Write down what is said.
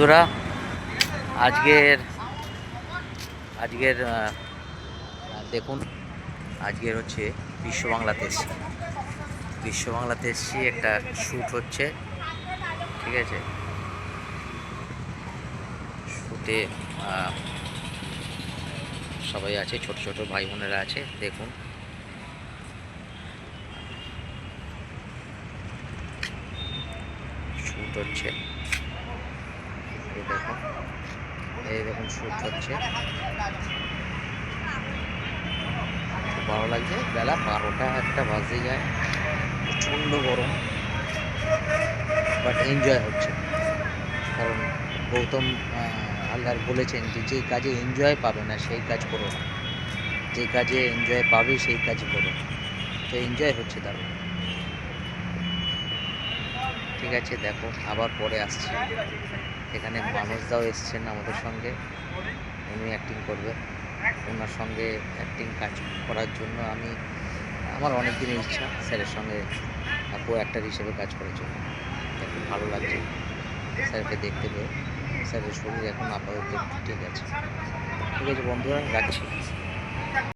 বন্ধুরা, আজকের আজকের দেখুন, আজকের হচ্ছে বিশ্ব বাংলাতে এসছি। বিশ্ব বাংলাতে এসছি, একটা শ্যুট হচ্ছে, ঠিক আছে। শ্যুটে সবাই আছে, ছোট ছোট ভাই বোনেরা আছে। দেখুন, শ্যুট হচ্ছে, দেখুন, এই দেখুন শ্যুট হচ্ছে। খুব ভালো লাগছে। বেলা 12টা 1টা বাজে যায়, প্রচণ্ড গরম, বাট এনজয় হচ্ছে। কারণ গৌতম হালদার বলেছেন যে যে কাজে এনজয় পাবে না সেই কাজ করো না, যে কাজে এনজয় পাবে সেই কাজ করো। তো এনজয় হচ্ছে দারুণ। ঠিক আছে, দেখো আবার পরে আসছি। এখানে মানুষদাও এসছেন আমাদের সঙ্গে, উনি অ্যাক্টিং করবে। ওনার সঙ্গে অ্যাক্টিং কাজ করার জন্য আমার অনেক দিনের ইচ্ছা স্যারের সঙ্গে কো অ্যাক্টর হিসেবে কাজ করার জন্য। খুব ভালো লাগছে স্যারকে দেখতে পেয়ে। স্যারের শরীর এখন আপাতত ঠিক আছে। ঠিক আছে বন্ধুরা, রাখছি।